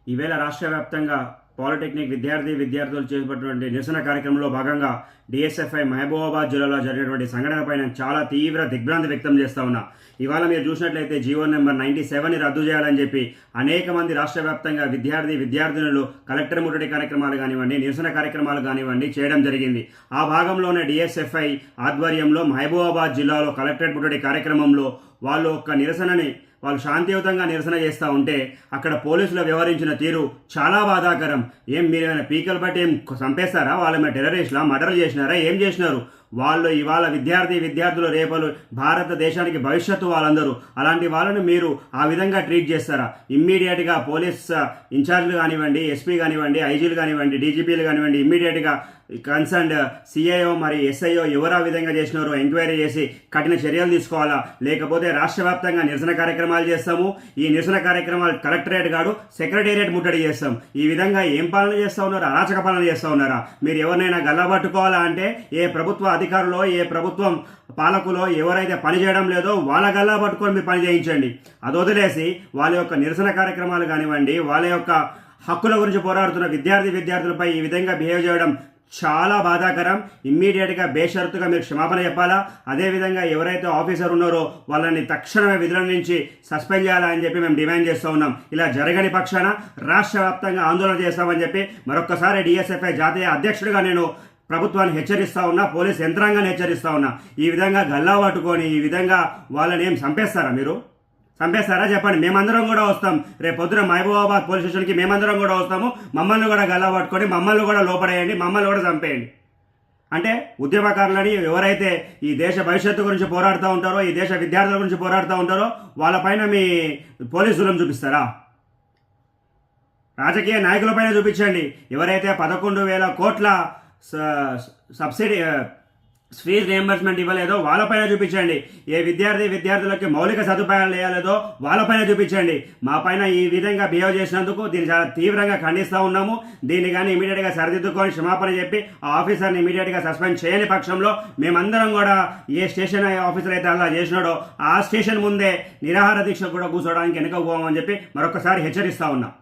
ఈవేళ రాష్ట్ర వ్యాప్తంగా పాలిటెక్నిక్ విద్యార్థులు చేపట్టినటువంటి నిరసన కార్యక్రమంలో భాగంగా డిఎస్ఎఫ్ఐ మహబూబాబాద్ జిల్లాలో జరిగినటువంటి సంఘటనపై నేను చాలా తీవ్ర దిగ్భ్రాంతి వ్యక్తం చేస్తా ఉన్నా. ఇవాళ మీరు చూసినట్లయితే జీవో నెంబర్ 97ని రద్దు చేయాలని చెప్పి అనేక మంది రాష్ట్ర వ్యాప్తంగా విద్యార్థినులు కలెక్టర్ ముట్టడి కార్యక్రమాలు కానివ్వండి, నిరసన కార్యక్రమాలు కానివ్వండి చేయడం జరిగింది. ఆ భాగంలోనే డిఎస్ఎఫ్ఐ ఆధ్వర్యంలో మహబూబాబాద్ జిల్లాలో కలెక్టరేట్ ముట్టడి కార్యక్రమంలో వాళ్ళు వాళ్ళు శాంతియుతంగా నిరసన చేస్తూ ఉంటే అక్కడ పోలీసులు వ్యవహరించిన తీరు చాలా బాధాకరం. మీరు ఏమైనా పీకలు బట్టి ఏం చంపేస్తారా? వాళ్ళు ఏమైనా టెర్రరిస్టులా, మర్డర్ చేసినారా? ఏం చేసినారు? వాళ్ళు ఇవాళ విద్యార్థులు రేపలు భారతదేశానికి భవిష్యత్తు వాళ్ళందరూ. అలాంటి వాళ్ళను మీరు ఆ విధంగా ట్రీట్ చేస్తారా? ఇమ్మీడియట్గా పోలీస్ ఇన్ఛార్జ్లు కానివ్వండి, ఎస్పీ కానివ్వండి, ఐజీలు కానివ్వండి, డీజీపీలు కానివ్వండి, ఇమ్మీడియట్గా కన్సర్న్డ్ సిఐఓ మరి ఎస్ఐఓ ఎవరు ఆ విధంగా చేసినారో ఎంక్వైరీ చేసి కఠిన చర్యలు తీసుకోవాలా. లేకపోతే రాష్ట్ర వ్యాప్తంగా నిరసన కార్యక్రమాలు చేస్తాము. ఈ నిరసన కార్యక్రమాలు కలెక్టరేట్ కాదు సెక్రటేరియట్ ముట్టడి చేస్తాం. ఈ విధంగా ఏం పాలన చేస్తూ ఉన్నారా? అరాచక పాలన చేస్తూ ఉన్నారా? మీరు ఎవరినైనా గల్లబట్టుకోవాలా అంటే ఏ ప్రభుత్వ అధికారులు, ఏ ప్రభుత్వం పాలకులో ఎవరైతే పని చేయడం లేదో వాళ్ళ గల్లా పట్టుకొని మీరు పని చేయించండి. అది వదిలేసి వాళ్ళ యొక్క నిరసన కార్యక్రమాలు కానివ్వండి, వాళ్ళ యొక్క హక్కుల గురించి పోరాడుతున్న విద్యార్థులపై ఈ విధంగా బిహేవ్ చేయడం చాలా బాధాకరం. ఇమ్మీడియట్గా బేషరతుగా మీరు క్షమాపణ చెప్పాలా. అదేవిధంగా ఎవరైతే ఆఫీసర్ ఉన్నారో వాళ్ళని తక్షణమే విధుల నుంచి సస్పెండ్ చేయాలని చెప్పి మేము డిమాండ్ చేస్తూ ఉన్నాం. ఇలా జరగని పక్షాన రాష్ట్ర వ్యాప్తంగా ఆందోళన చేస్తామని చెప్పి మరొకసారి డిఎస్ఎఫ్ఐ జాతీయ అధ్యక్షుడిగా నేను ప్రభుత్వాన్ని హెచ్చరిస్తా ఉన్నా, పోలీస్ యంత్రాంగాన్ని హెచ్చరిస్తా ఉన్నా. ఈ విధంగా గల్లా పట్టుకొని ఈ విధంగా వాళ్ళని ఏం చంపేస్తారా? చంపేస్తారా చెప్పండి. మేమందరం కూడా వస్తాం. రేపు పొద్దున మహబూబాబాద్ పోలీస్ స్టేషన్కి మేమందరం కూడా వస్తాము. మమ్మల్ని కూడా గల్లా పట్టుకొని మమ్మల్ని కూడా లోపడేయండి, మమ్మల్ని కూడా చంపేయండి. అంటే ఉద్యమకారులని ఎవరైతే ఈ దేశ భవిష్యత్తు గురించి పోరాడుతూ ఉంటారో, ఈ దేశ విద్యార్థుల గురించి పోరాడుతూ ఉంటారో వాళ్ళపైన మీ పోలీసులను చూపిస్తారా? రాజకీయ నాయకులపైన చూపించండి. ఎవరైతే 11,000 కోట్ల సబ్సిడీ ఫీజ్ రియంబర్స్మెంట్ ఇవ్వలేదో వాళ్ళపైన చూపించండి. ఏ విద్యార్థులకి మౌలిక సదుపాయాలు వేయలేదో వాళ్ళపైన చూపించండి. మా పైన ఈ విధంగా బిహేవ్ చేసినందుకు దీన్ని చాలా తీవ్రంగా ఖండిస్తూ ఉన్నాము. దీన్ని కానీ ఇమీడియట్గా సరిదిద్దుకొని క్షమాపణ చెప్పి ఆ ఆఫీసర్ని ఇమీడియట్గా సస్పెండ్ చేయని పక్షంలో మేమందరం కూడా ఏ స్టేషన్ ఆఫీసర్ అయితే అలా చేసినాడో ఆ స్టేషన్ ముందే నిరాహార దీక్ష కూడా కూర్చోవడానికి వెనుకపోమని చెప్పి మరొకసారి హెచ్చరిస్తూ ఉన్నాం.